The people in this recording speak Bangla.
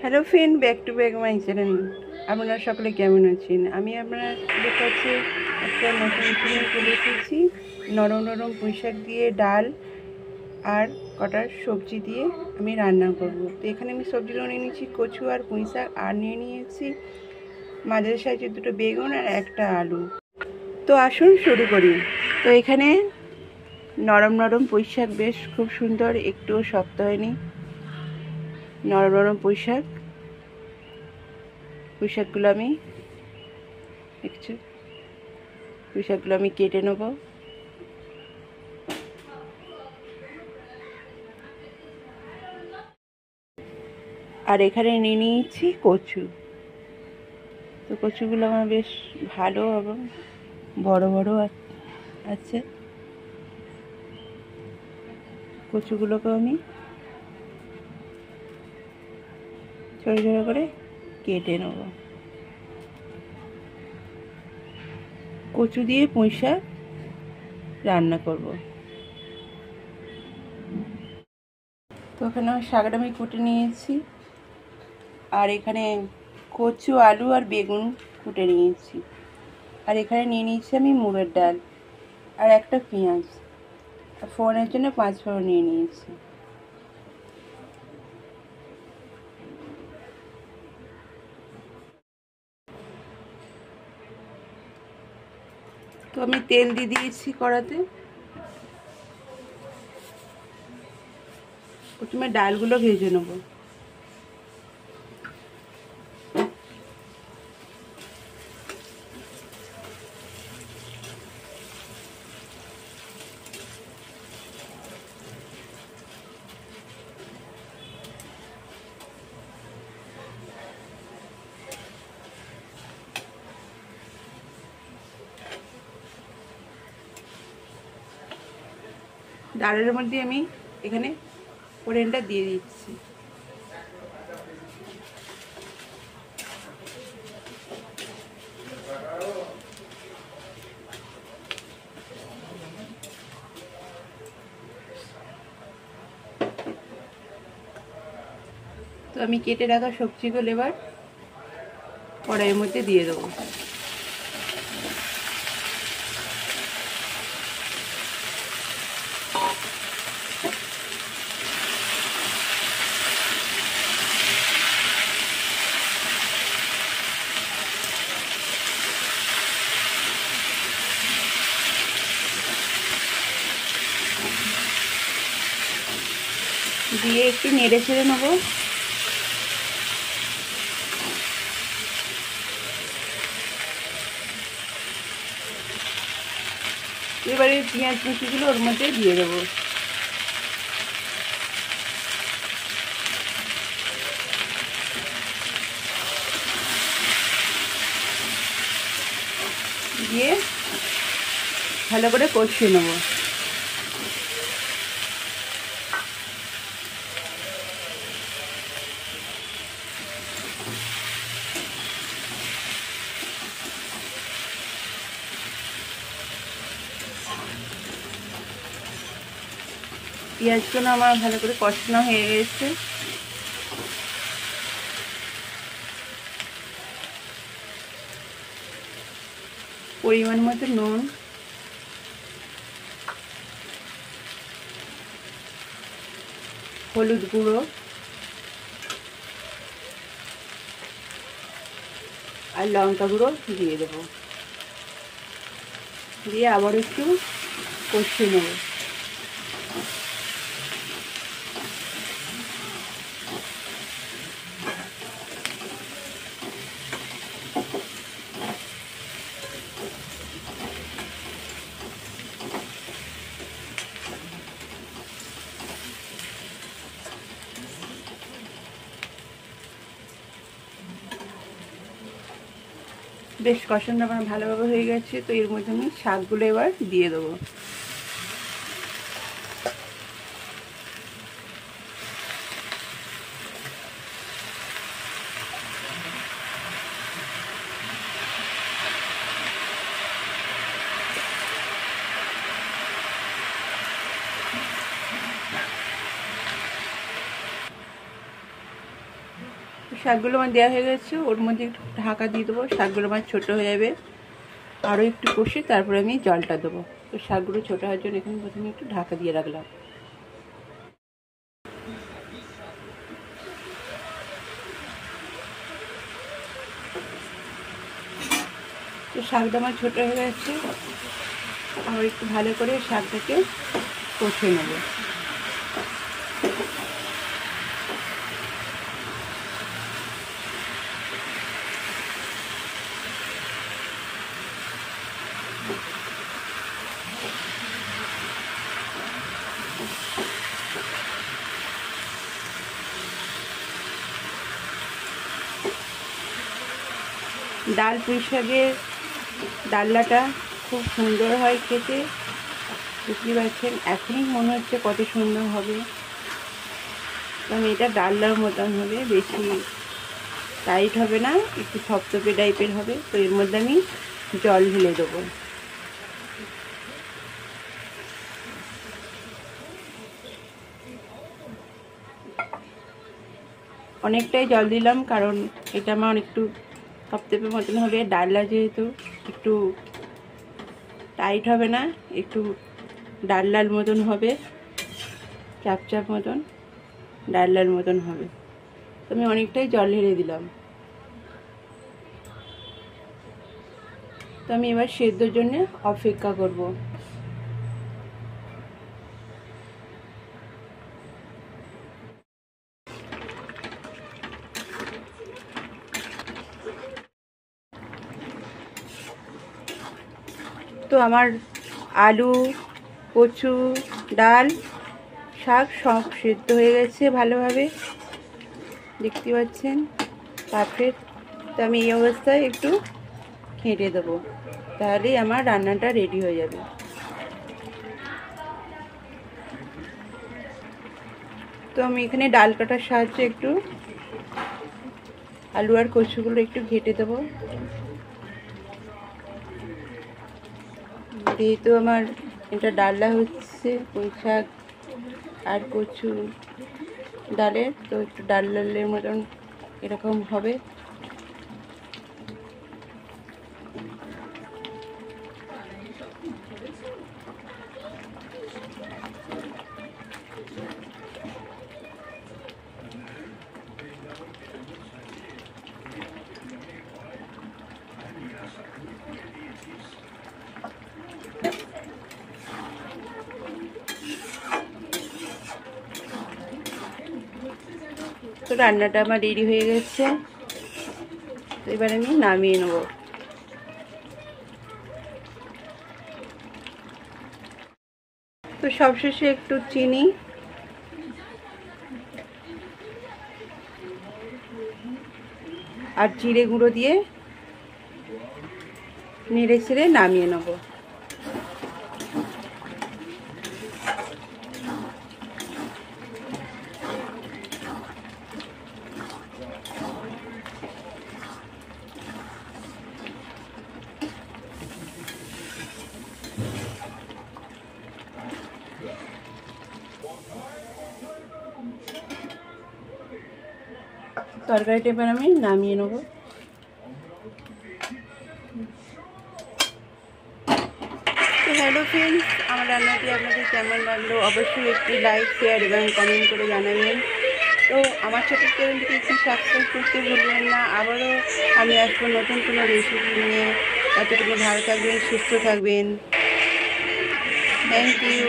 Hello friend, back to back my channel. আপনারা সকলে কেমন আছেন? আমি আপনাদের কাছে একটা নতুন রেসিপি চলে এসেছি। নরম নরম পুঁইশাক দিয়ে ডাল আর কটা সবজি দিয়ে আমি রান্না করব। তো এখানে আমি সবজিগুলো নিয়ে নিয়েছি কচু আর পুঁইশাক, আর নিয়ে নিয়েছি মাঝারি সাইজের দুটো বেগুন আর একটা আলু। তো আসুন শুরু করি। তো এখানে নরম নরম পুঁইশাক, বেশ খুব সুন্দর, একটুও শক্ত হয়নি, নরম নরম পুঁইশাকগুলো আমি দেখছি, পুঁইশাকগুলো আমি কেটে নেব। আর এখানে নিয়ে নিয়েছি কচু। তো কচুগুলো আমার বেশ ভালো এবং বড় বড় আছে। কচুগুলোকে আমি ছোটো ছোটো করে কেটে নেব। কচু দিয়ে পুঁইশাক রান্না করব। তো ওখানে শাকটা আমি কুটে নিয়েছি, আর এখানে কচু, আলু আর বেগুন কুটে নিয়েছি, আর এখানে নিয়ে নিয়েছি আমি মুগের ডাল আর একটা পেঁয়াজ, আর ফোড়নের জন্য 5 ফোড়ন নিয়ে নিয়েছি। তো আমি তেল দিয়ে দিয়েছি কড়াতে। প্রথমে ডালগুলো ভেজে নেব। ডালের মধ্যে আমি এখানে ফোড়নটা দিয়ে দিচ্ছি। তো আমি কেটে রাখা সবজিগুলো এবার কড়াইয়ের মধ্যে দিয়ে দেবো। দিয়ে একটু নেড়ে ছেড়ে নেবো। এবারে পেঁয়াজ কুচিগুলো ওর মধ্যে দিয়ে দেবো। দিয়ে ভালো করে কষিয়ে নেবো। পেঁয়াজগুলো আমার ভালো করে কষানো হয়ে গেছে। পরিমাণ মতো নুন, হলুদ গুঁড়ো আর লঙ্কা গুঁড়ো দিয়ে দেবো। দিয়ে আবার একটু কষিয়ে নেব। বেশ কষানো আমার ভালোভাবে হয়ে গেছে। তো এর মধ্যে আমি শাকগুলো এবার দিয়ে দেবো। শাকগুলো আমার দেওয়া হয়ে গেছে, ওর মধ্যে একটু ঢাকা দিয়ে দেবো, শাকগুলো আমার ছোটো হয়ে যাবে। আরও একটু কষে তারপরে আমি জলটা দেবো। তো শাকগুলো ছোটো হওয়ার জন্য এখানে প্রথমে একটু ঢাকা দিয়ে রাখলাম। তো শাকটা আমার ছোটো হয়ে গেছে, আবার একটু ভালো করে শাকটাকে কষে নেব। ডাল পুঁই শাকের ডালনাটা খুব সুন্দর হয় খেতে, বুঝতে পারছেন। এখনই মনে হচ্ছে কত সুন্দর হবে, কারণ এটা ডালনার মতন হবে, বেশি টাইট হবে না, একটু থপথপে টাইপের হবে। তো এর মধ্যে আমি জল ঢেলে দেবো। অনেকটাই জল দিলাম, কারণ এটা আমার একটু থপথপে মতন হবে। ডালনা যেহেতু একটু টাইট হবে না, একটু ডালনার মতন হবে, চাপ চাপ মতন ডালনার মতন হবে। তো আমি অনেকটাই জল ঢেলে দিলাম। তো আমি এবার সেদ্ধর জন্য অপেক্ষা করব। তো আমার আলু, কচু, ডাল, শাক সব সেদ্ধ হয়ে গেছে ভালোভাবে, দেখতে পাচ্ছেন পারফেক্ট। তো আমি এই অবস্থায় একটু ঘেঁটে দেবো, তাহলেই আমার রান্নাটা রেডি হয়ে যাবে। তো আমি এখানে ডাল কাটার সাহায্যে একটু আলু আর কচুগুলো একটু ঘেঁটে দেবো। যেহেতু আমার এটা ডালনা হচ্ছে পুঁই শাক আর কচু ডালের, তো একটু ডাল ডালের মতন এরকম হবে। তো রান্নাটা আমার রেডি হয়ে গেছে, তো এবার আমি নামিয়ে নেব। তো সবশেষে একটু চিনি আর জিরে গুঁড়ো দিয়ে নেড়ে ছেড়ে নামিয়ে নেব। তরকারিটা এবার আমি নামিয়ে নেব। তো হ্যালো ফ্রেন্ডস, আমার রান্নাটি আপনাদের কেমন লাগলো অবশ্যই একটি লাইক, শেয়ার এবং কমেন্ট করে জানাবেন। তো আমার ছোটো চ্যানেলটিকে একটু সাবস্ক্রাইব করতে ভুলবেন না। আবারও আমি আসবো নতুন কোনো রেসিপি নিয়ে। ততটুকু ভালো থাকবেন, সুস্থ থাকবেন। Thank you.